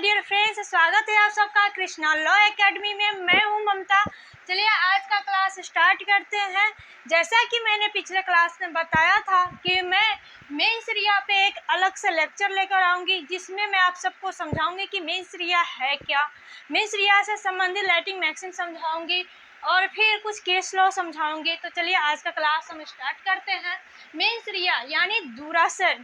Dear friends, स्वागत है आप सबका कृष्णा लॉ एकेडमी में। मैं हूं ममता। चलिए आज का क्लास स्टार्ट करते हैं। जैसा कि मैंने पिछले क्लास में बताया था कि मैं मेंस रिया पे एक अलग से लेक्चर लेकर आऊंगी, जिसमें मैं आप सबको समझाऊंगी कि मेंस रिया है क्या, मेंस रिया से संबंधित लैटिन मैक्सिम समझाऊंगी और फिर कुछ केस लॉ समझाऊंगी। तो चलिए आज का क्लास हम स्टार्ट करते हैं। मेंस रिया यानी दुराशय।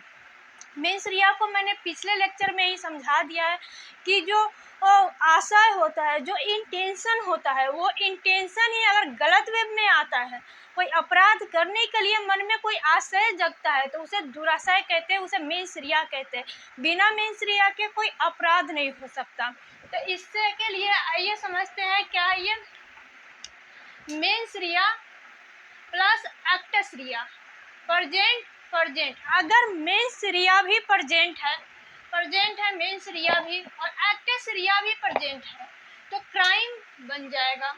मेंस रिया को मैंने पिछले लेक्चर में ही समझा दिया है कि जो आशय होता है, जो इंटेंशन होता है, वो इंटेंशन ही अगर गलत वे में आता है, कोई अपराध करने के लिए मन में कोई आशय जगता है तो उसे दुराशय कहते हैं, उसे मेंस रिया कहते हैं। बिना मेंस रिया के कोई अपराध नहीं हो सकता। तो इससे के लिए आइए समझते हैं क्या है ये मेंस रिया प्लस एक्टस रिया। प्रेजेंट अगर मेंस रिया भी प्रेजेंट है मेंस रिया भी और एक्टस रिया भी प्रेजेंट है तो क्राइम बन जाएगा।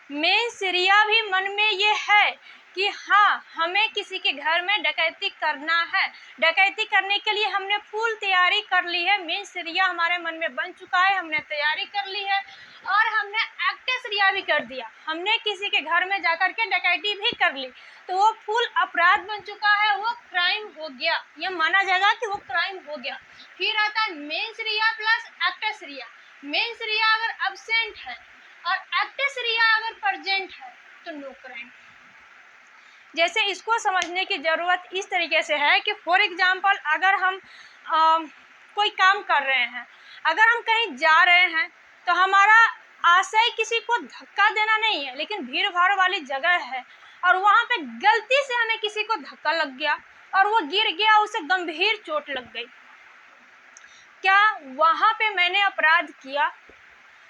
मेंस रिया भी मन में ये है कि हाँ, हमें किसी के घर में डकैती करना है, डकैती करने के लिए हमने फुल तैयारी कर ली है। मेंस रिया हमारे मन में बन चुका है, हमने तैयारी कर ली है और हमने एक्टस रिया भी कर दिया, हमने किसी के घर में जाकर के डकैती भी कर ली, तो वो फुल अपराध बन चुका है, वो क्राइम हो गया, ये माना जाएगा कि वो क्राइम हो गया। फिर आता है मेंस रिया प्लस एक्टस रिया। मेंस रिया अगर अब्सेंट है और एक्टस रिया अगर प्रेजेंट है तो नो क्राइम। जैसे इसको समझने की ज़रूरत इस तरीके से है कि फॉर एग्जांपल अगर हम कोई काम कर रहे हैं, अगर हम कहीं जा रहे हैं तो हमारा आशय किसी को धक्का देना नहीं है, लेकिन भीड़ भाड़ वाली जगह है और वहाँ पे गलती से हमें किसी को धक्का लग गया और वो गिर गया, उसे गंभीर चोट लग गई, क्या वहाँ पे मैंने अपराध किया?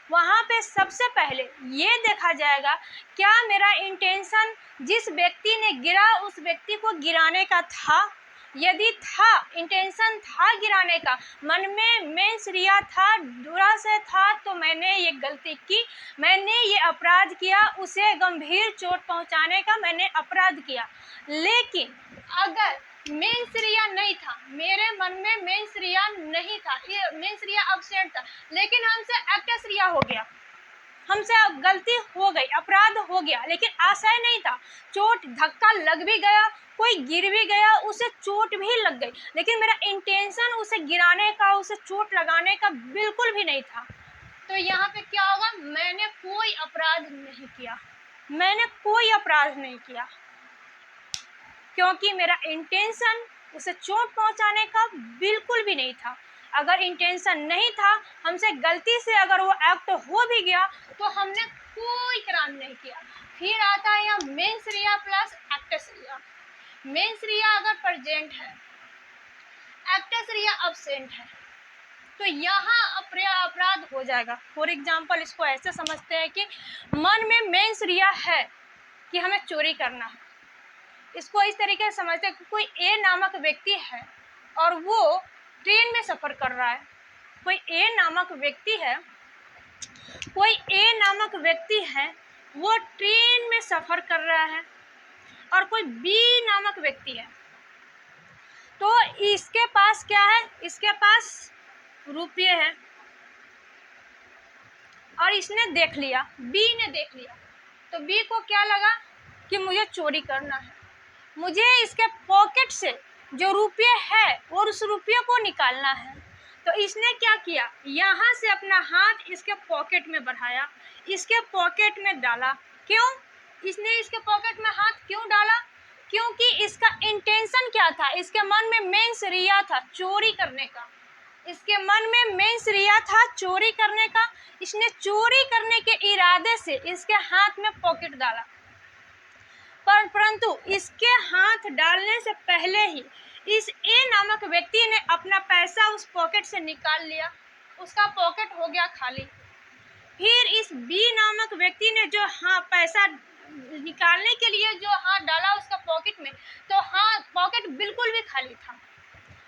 वहाँ पे सबसे पहले ये देखा जाएगा क्या मेरा इंटेंशन जिस व्यक्ति ने गिरा उस व्यक्ति को गिराने का था। यदि था, इंटेंशन था गिराने का, मन में मेंस रिया था, दुराशय था, तो मैंने ये गलती की, मैंने ये अपराध किया, उसे गंभीर चोट पहुंचाने का मैंने अपराध किया। लेकिन अगर मेंस रिया नहीं था, मेरे मन में मेंस रिया नहीं था, ये मेंस रिया अब्सेंट था, लेकिन हमसे एक्टस रिया हो गया, हमसे गलती हो गई, अपराध हो गया, लेकिन आशय नहीं था, चोट धक्का लग भी गया, कोई गिर भी गया, उसे चोट भी लग गई, लेकिन मेरा इंटेंशन उसे गिराने का, उसे चोट लगाने का बिल्कुल भी नहीं था। तो यहाँ पे क्या होगा, मैंने कोई अपराध नहीं किया, मैंने कोई अपराध नहीं किया, क्योंकि मेरा इंटेंशन उसे चोट पहुंचाने का बिल्कुल भी नहीं था। अगर इंटेंशन नहीं था, हमसे गलती से अगर वो एक्ट हो भी गया तो हमने कोई क्राइम नहीं किया। फिर आता है यहाँ मेंस रिया प्लस एक्टस रिया। मेंस रिया अगर प्रेजेंट है, एक्टस रिया अब्सेंट है, तो यहाँ अपराध हो जाएगा। फॉर एग्जाम्पल इसको ऐसे समझते हैं कि मन में मेंस रिया है कि हमें चोरी करना है। इसको इस तरीके से समझते हैं कि कोई ए नामक व्यक्ति है और वो ट्रेन में सफ़र कर रहा है। कोई ए नामक व्यक्ति है, कोई ए नामक व्यक्ति है, वो ट्रेन में सफ़र कर रहा है और कोई बी नामक व्यक्ति है, तो इसके पास क्या है, इसके पास रुपये है और इसने देख लिया, बी ने देख लिया, तो बी को क्या लगा कि मुझे चोरी करना है, मुझे इसके पॉकेट से जो रुपये है और उस रुपये को निकालना है। तो इसने क्या किया, यहाँ से अपना हाथ इसके पॉकेट में बढ़ाया, इसके पॉकेट में डाला। क्यों इसने इसके पॉकेट में हाथ क्यों डाला? क्योंकि इसका इंटेंशन क्या था, इसके मन में मेंस रिया था चोरी करने का, इसके मन में मेंस रिया था चोरी करने का। इसने चोरी करने के इरादे से इसके हाथ में पॉकेट डाला, परंतु इसके हाथ डालने से पहले ही इस ए नामक व्यक्ति ने अपना पैसा उस पॉकेट से निकाल लिया, उसका पॉकेट हो गया खाली। फिर इस बी नामक व्यक्ति ने जो पैसा निकालने के लिए जो हाथ डाला उसका पॉकेट में, तो हाथ पॉकेट बिल्कुल भी खाली था,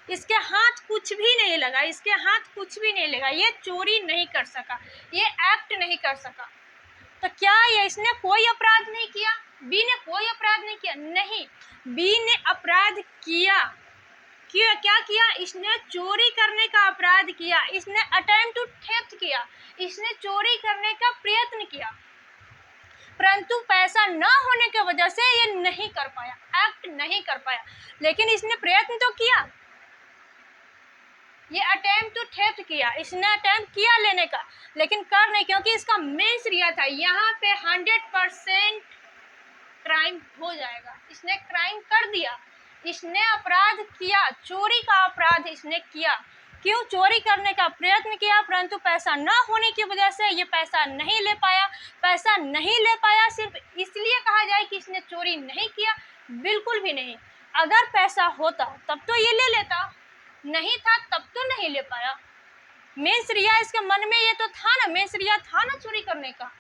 इसके हाथ कुछ भी नहीं लगा, इसके हाथ कुछ भी नहीं लगा, ये चोरी नहीं कर सका, ये एक्ट नहीं कर सका। तो क्या ये इसने कोई अपराध नहीं किया? बी ने कोई अपराध नहीं किया? नहीं, बी ने अपराध किया, क्या किया, इसने चोरी करने का अपराध किया, इसने अटेम्प्ट टू थेफ्ट किया, इसने चोरी करने का प्रयत्न किया, परंतु पैसा न होने की वजह से ये नहीं कर पाया, एक्ट नहीं कर पाया। लेकिन इसने प्रयत्न तो किया, ये अटेम्प्ट टू थेफ्ट किया, इसने अटेम्प्ट किया लेने का, लेकिन कर नहीं, क्योंकि इसका मेंस रिया था। यहाँ पे 100% क्राइम हो जाएगा। इसने क्राइम कर दिया, इसने अपराध किया, चोरी का अपराध इसने किया। क्यों? चोरी करने का प्रयत्न किया, परंतु पैसा न होने की वजह से ये पैसा नहीं ले पाया। पैसा नहीं ले पाया सिर्फ इसलिए कहा जाए कि इसने चोरी नहीं किया? बिल्कुल भी नहीं। अगर पैसा होता तब तो ये ले लेता, नहीं था तब तो नहीं ले पाया। मेंस रिया इसके मन में ये तो था ना, मेंस रिया था ना चोरी करने का,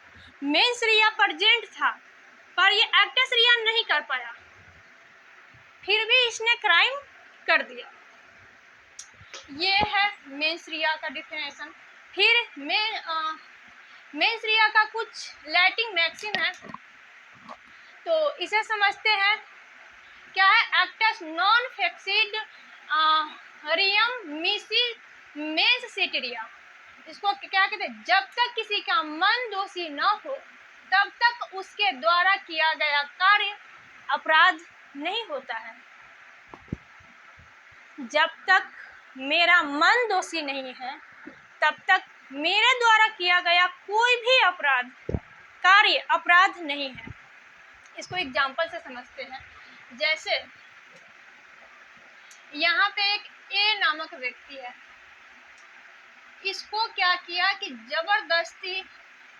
मेंस रिया प्रेजेंट था, पर ये एक्टस रिया नहीं कर पाया, फिर भी इसने क्राइम कर दिया। ये है मेंस रिया का डिफिनेशन। फिर मेंस रिया का कुछ लैटिन मैक्सिम है, तो इसे समझते हैं। क्या है? एक्टस नॉन फेक्सिड रियम मिसी मेंस सिटिरिया। इसको क्या कहते हैं? जब तक किसी का मन दोषी न हो तब तक उसके द्वारा किया गया कार्य अपराध नहीं होता है। जब तक मेरा मन दोषी नहीं है तब तक मेरे द्वारा किया गया कोई भी अपराध कार्य अपराध नहीं है। इसको एग्जाम्पल से समझते हैं। जैसे यहाँ पे एक ए नामक व्यक्ति है, इसको क्या किया कि जबरदस्ती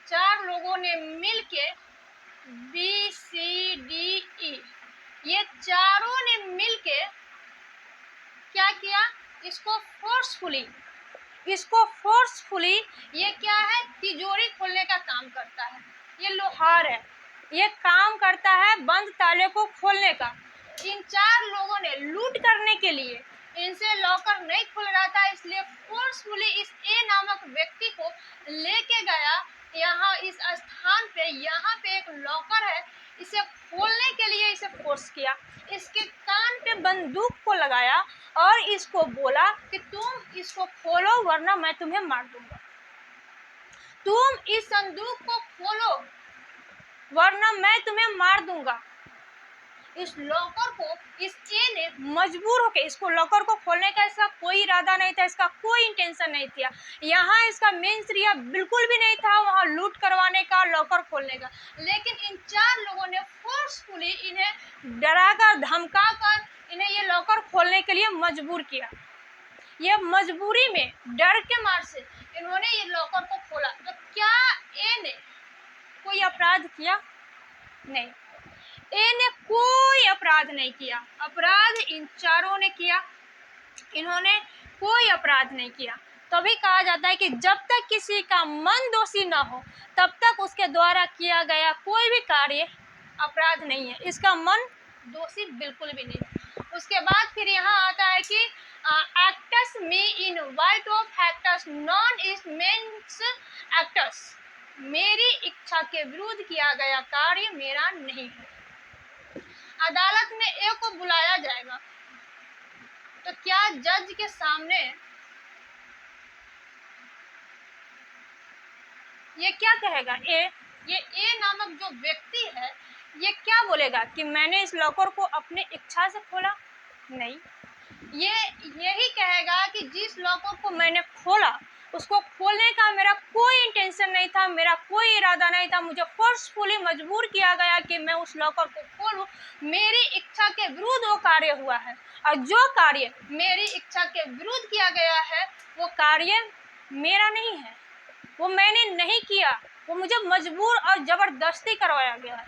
4 लोगों ने मिलके बी सी डी ई, ये चारों ने मिलके क्या किया? इसको फोर्सफुली ये क्या है? तिजोरी खोलने का काम करता है। ये लोहार है, ये काम करता है बंद ताले को खोलने का। इन 4 लोगों ने लूट करने के लिए इनसे लॉकर नहीं खुल रहा था, इसलिए फोर्सफुली इस ए नामक व्यक्ति को लेके गया यहाँ इस स्थान पे। यहाँ पे एक लॉकर है, इसे खोलने के लिए इसे फोर्स किया, इसके कान पे बंदूक को लगाया और इसको बोला कि तुम इसको खोलो वरना मैं तुम्हें मार दूंगा, तुम इस संदूक को खोलो वरना मैं तुम्हें मार दूंगा। इस लॉकर को इस ए ने मजबूर होकर, इसको लॉकर को खोलने का इसका कोई इरादा नहीं था, इसका कोई इंटेंशन नहीं था, यहाँ इसका मेंस रिया बिल्कुल भी नहीं था वहाँ लूट करवाने का, लॉकर खोलने का। लेकिन इन 4 लोगों ने फोर्सफुली इन्हें डराकर धमकाकर इन्हें ये लॉकर खोलने के लिए मजबूर किया। ये मजबूरी में डर के मार से इन्होंने ये लॉकर को खोला। तो क्या ए ने कोई अपराध किया? नहीं, ए ने कोई अपराध नहीं किया। अपराध इन 4 ने किया, इन्होंने कोई अपराध नहीं किया। तभी कहा जाता है कि जब तक किसी का मन दोषी न हो तब तक उसके द्वारा किया गया कोई भी कार्य अपराध नहीं है। इसका मन दोषी बिल्कुल भी नहीं। उसके बाद फिर यहाँ आता है कि एक्टस मी इन वाइट ऑफ एक्टस नॉन इज मेंस एक्टस, मेरी इच्छा के विरुद्ध किया गया कार्य मेरा नहीं है। अदालत में ए को बुलाया जाएगा तो क्या जज के सामने ये क्या कहेगा? ये ए नामक जो व्यक्ति है ये क्या बोलेगा कि मैंने इस लॉकर को अपने इच्छा से खोला? नहीं, ये यही कहेगा कि जिस लॉकर को मैंने खोला उसको खोलने का मेरा कोई इंटेंशन नहीं था, मेरा कोई इरादा नहीं था, मुझे फोर्सफुली मजबूर किया गया कि मैं उस लॉकर को खोलूं, मेरी इच्छा के विरुद्ध वो कार्य हुआ है। और जो कार्य मेरी इच्छा के विरुद्ध किया गया है वो कार्य मेरा नहीं है, वो मैंने नहीं किया, वो मुझे मजबूर और जबरदस्ती करवाया गया है।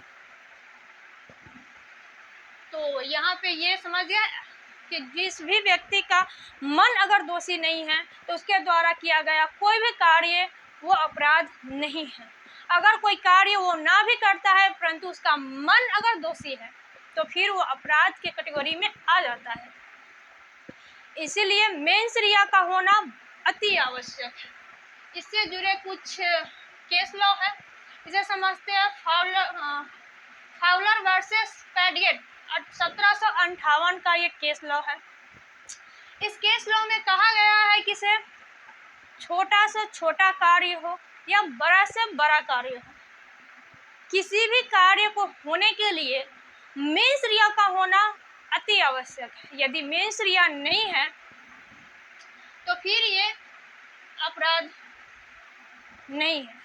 तो यहाँ पे ये समझ गया कि जिस भी व्यक्ति का मन अगर दोषी नहीं है तो उसके द्वारा किया गया कोई भी कार्य वो अपराध नहीं है। अगर कोई कार्य वो ना भी करता है परंतु उसका मन अगर दोषी है तो फिर वो अपराध के कैटेगरी में आ जाता है। इसीलिए मेंस रिया का होना अति आवश्यक है। इससे जुड़े कुछ केस लॉ है, इसे समझते हैं। फाउलर वर्सेस पैडियट 1758 का ये केस लॉ है। इस केस लॉ में कहा गया है कि से छोटा से छोटा कार्य हो या बड़ा से बड़ा कार्य हो, किसी भी कार्य को होने के लिए मेंस रिया का होना अति आवश्यक है। यदि मेंस रिया नहीं है तो फिर ये अपराध नहीं है।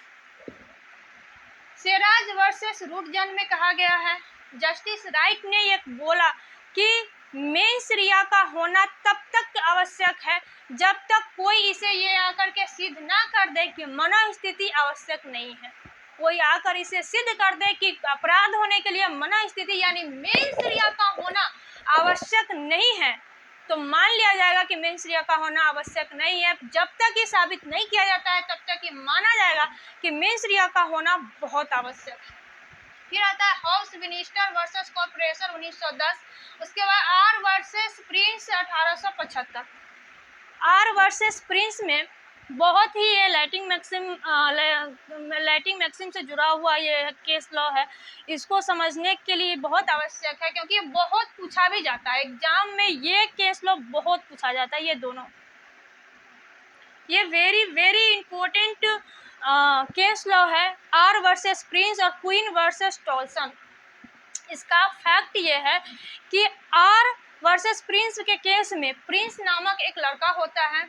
सेराज वर्सेस रूटजन में कहा गया है, जस्टिस राइट ने ये बोला कि मेंस रिया का होना तब तक आवश्यक है जब तक कोई इसे ये आकर के सिद्ध ना कर दे कि मनोस्थिति आवश्यक नहीं है। कोई आकर इसे सिद्ध कर दे कि अपराध होने के लिए मनोस्थिति यानी मेंस रिया का होना आवश्यक नहीं है, तो मान लिया जाएगा कि मेंस रिया का होना आवश्यक नहीं है। जब तक ये साबित नहीं किया जाता है तब तक ये माना जाएगा कि मेंस रिया का होना बहुत आवश्यक है। फिर आता है हाउस मिनिस्टर वर्सेस कॉर्पोरेशन 1910। उसके बाद R versus Prince 1875। R versus Prince में बहुत ही ये लैटिन मैक्सिम से जुड़ा हुआ ये केस लॉ है। इसको समझने के लिए बहुत आवश्यक है क्योंकि बहुत पूछा भी जाता है एग्जाम में। ये केस लॉ बहुत पूछा जाता है। ये दोनों ये very very important case law है, आर वर्सेस प्रिंस और क्वीन वर्सेस टॉल्सन। इसका फैक्ट ये है कि आर वर्सेस प्रिंस के केस में प्रिंस नामक एक लड़का होता है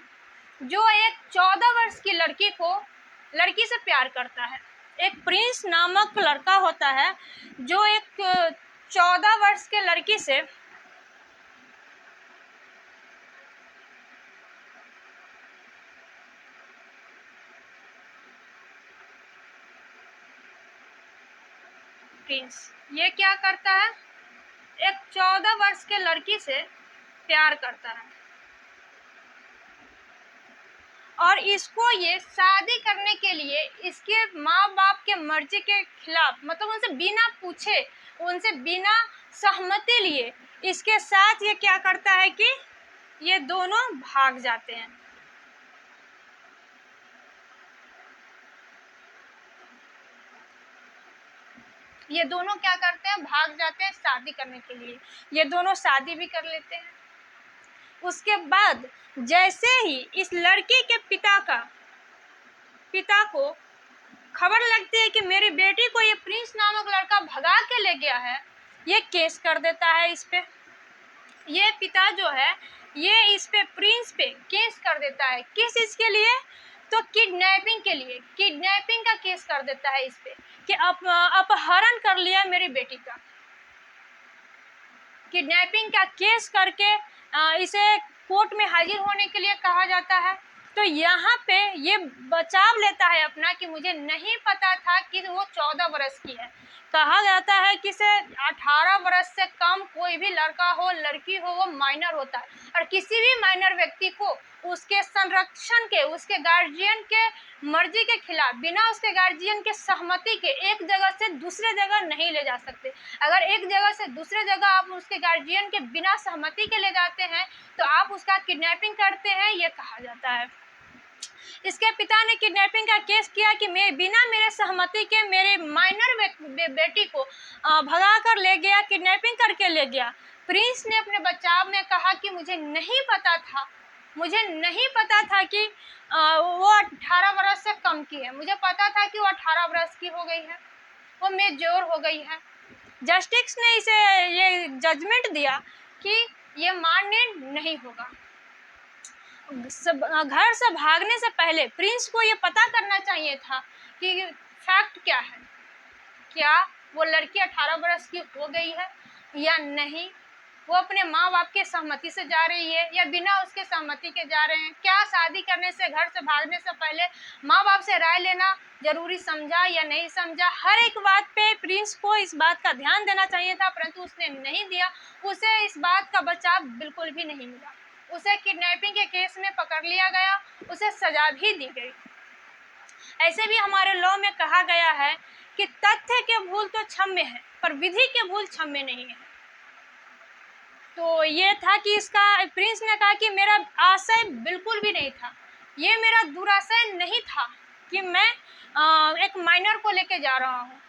जो एक 14 वर्ष की लड़की से प्यार करता है। एक प्रिंस नामक लड़का होता है जो एक 14 वर्ष के लड़की से प्रिंस ये क्या करता है, एक 14 वर्ष के लड़की से प्यार करता है और इसको ये शादी करने के लिए इसके माँ बाप के मर्जी के खिलाफ, मतलब उनसे बिना पूछे, उनसे बिना सहमति लिए इसके साथ ये क्या करता है कि ये दोनों भाग जाते हैं। ये दोनों क्या करते हैं, भाग जाते हैं शादी करने के लिए। ये दोनों शादी भी कर लेते हैं। उसके बाद जैसे ही इस लड़की के पिता को खबर लगती है कि मेरी बेटी को ये प्रिंस नामक लड़का भगा के ले गया है, ये केस कर देता है इस पे। ये पिता जो है ये इस पे प्रिंस पे केस कर देता है। किस चीज के लिए, तो किडनैपिंग के लिए। किडनैपिंग का केस कर देता है इस पे कि अपहरण कर लिया मेरी बेटी का। किडनैपिंग का केस करके इसे कोर्ट में हाजिर होने के लिए कहा जाता है। तो यहाँ पे ये बचाव लेता है अपना कि मुझे नहीं पता था कि वो 14 वर्ष की है। कहा जाता है कि से 18 वर्ष से कम कोई भी लड़का हो लड़की हो वो माइनर होता है और किसी भी माइनर व्यक्ति को उसके संरक्षण के, उसके गार्जियन के मर्जी के खिलाफ, बिना उसके गार्जियन के सहमति के एक जगह से दूसरे जगह नहीं ले जा सकते। अगर एक जगह से दूसरे जगह आप उसके गार्जियन के बिना सहमति के ले जाते हैं तो आप उसका किडनैपिंग करते हैं, ये कहा जाता है। इसके पिता ने किडनैपिंग का केस किया कि मैं बिना मेरे सहमति के मेरे माइनर बेटी को भगा कर ले गया, किडनैपिंग करके ले गया। प्रिंस ने अपने बचाव में कहा कि मुझे नहीं पता था कि वो 18 वर्ष से कम की है। मुझे पता था कि वो 18 वर्ष की हो गई है, वो मेच्योर हो गई है। जस्टिस ने इसे ये जजमेंट दिया कि ये मान्य नहीं होगा। घर से भागने से पहले प्रिंस को ये पता करना चाहिए था कि फैक्ट क्या है, क्या वो लड़की 18 वर्ष की हो गई है या नहीं, वो अपने माँ बाप के सहमति से जा रही है या बिना उसके सहमति के जा रहे हैं। क्या शादी करने से, घर से भागने से पहले माँ बाप से राय लेना जरूरी समझा या नहीं समझा। हर एक बात पे प्रिंस को इस बात का ध्यान देना चाहिए था, परंतु उसने नहीं दिया। उसे इस बात का बचाव बिल्कुल भी नहीं मिला। उसे किडनैपिंग के केस में पकड़ लिया गया, उसे सजा भी दी गई। ऐसे भी हमारे लॉ में कहा गया है कि तथ्य के भूल तो क्षम्य है पर विधि के भूल क्षम्य नहीं है। तो ये था कि इसका प्रिंस ने कहा कि मेरा आशय बिल्कुल भी नहीं था, ये मेरा दुराशय नहीं था कि मैं एक माइनर को लेके जा रहा हूँ।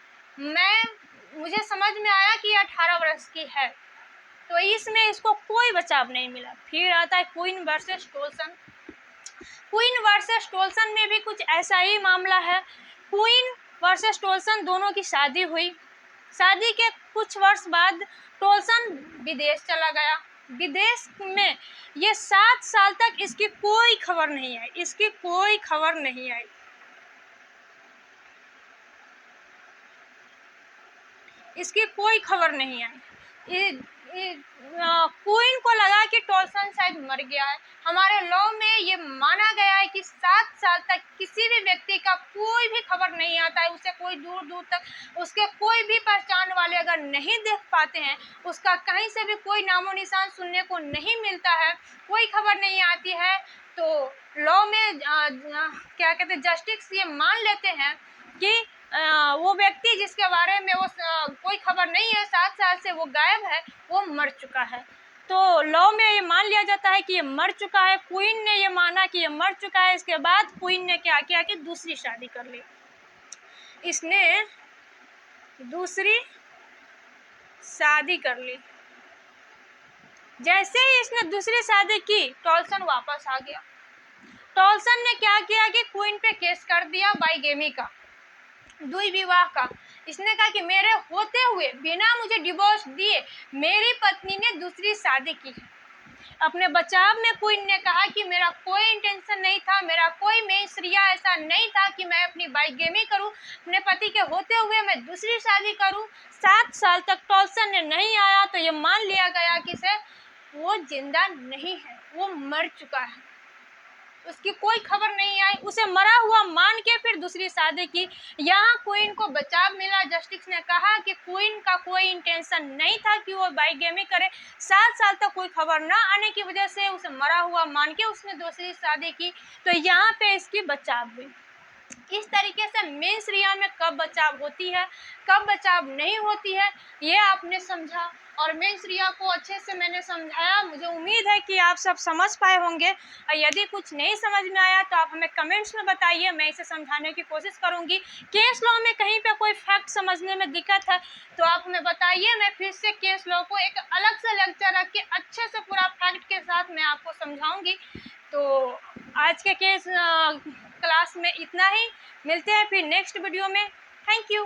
मुझे समझ में आया कि 18 वर्ष की है, तो इसमें इसको कोई बचाव नहीं मिला। फिर आता है क्वीन वर्सेस टोल्सन। क्वीन वर्सेस टोल्सन में भी कुछ ऐसा ही मामला है। क्वीन वर्सेस टोल्सन दोनों की शादी हुई। शादी के कुछ वर्ष बाद टोल्सन विदेश चला गया। विदेश में ये 7 साल तक इसकी कोई खबर नहीं आई, इसकी कोई खबर नहीं आई। इसकी कोई खबर नहीं आई। क्वीन को लगा कि टोल्सन शायद मर गया है। हमारे लॉ में ये माना गया है कि 7 साल तक किसी भी व्यक्ति का कोई भी खबर नहीं आता है, उसे कोई दूर दूर तक उसके कोई भी पहचान वाले अगर नहीं देख पाते हैं, उसका कहीं से भी कोई नामो निशान सुनने को नहीं मिलता है, कोई खबर नहीं आती है, तो लॉ में क्या कहते हैं, जस्टिस ये मान लेते हैं कि वो व्यक्ति जिसके बारे में वो कोई खबर नहीं है, 7 साल से वो गायब है, वो मर चुका है। तो लॉ में ये मान लिया जाता है कि ये मर चुका है। क्वीन ने ये माना कि ये मर चुका है। इसके बाद क्वीन ने क्या किया कि दूसरी शादी कर ली। इसने दूसरी शादी कर ली। जैसे ही इसने दूसरी शादी की, टोल्सन वापस आ गया। टोल्सन ने क्या किया कि क्वीन पे केस कर दिया बाइगेमी का, द्विविवाह का। इसने कहा कि मेरे होते हुए बिना मुझे डिवोर्स दिए मेरी पत्नी ने दूसरी शादी की है। अपने बचाव में क्वीन ने कहा कि मेरा कोई इंटेंशन नहीं था, मेरा कोई मेंसरिया ऐसा नहीं था कि मैं अपनी बाइगेमी करूं, अपने पति के होते हुए मैं दूसरी शादी करूं। 7 साल तक टोल्सन ने नहीं आया, तो ये मान लिया गया कि से वो जिंदा नहीं है, वो मर चुका है, उसकी कोई खबर नहीं आई। उसे मरा हुआ मान के फिर दूसरी शादी की। यहाँ क्वीन को बचाव मिला। जस्टिस ने कहा कि क्वीन का कोई इंटेंशन नहीं था कि वो बाइगेमी करे। 7 साल तक कोई खबर ना आने की वजह से उसे मरा हुआ मान के उसने दूसरी शादी की, तो यहाँ पे इसकी बचाव हुई। इस तरीके से मेंसरिया में कब बचाव होती है, कब बचाव नहीं होती है, ये आपने समझा और मेंसरिया को अच्छे से मैंने समझाया। मुझे उम्मीद है कि आप सब समझ पाए होंगे, और यदि कुछ नहीं समझ में आया तो आप हमें कमेंट्स में बताइए, मैं इसे समझाने की कोशिश करूंगी। केस लॉ में कहीं पे कोई फैक्ट समझने में दिक्कत है तो आप हमें बताइए, मैं फिर से केस लॉ को एक अलग से लेक्चर रख के अच्छे से पूरा फैक्ट के साथ मैं आपको समझाऊंगी। तो आज के केस क्लास में इतना ही। मिलते हैं फिर नेक्स्ट वीडियो में। Thank you.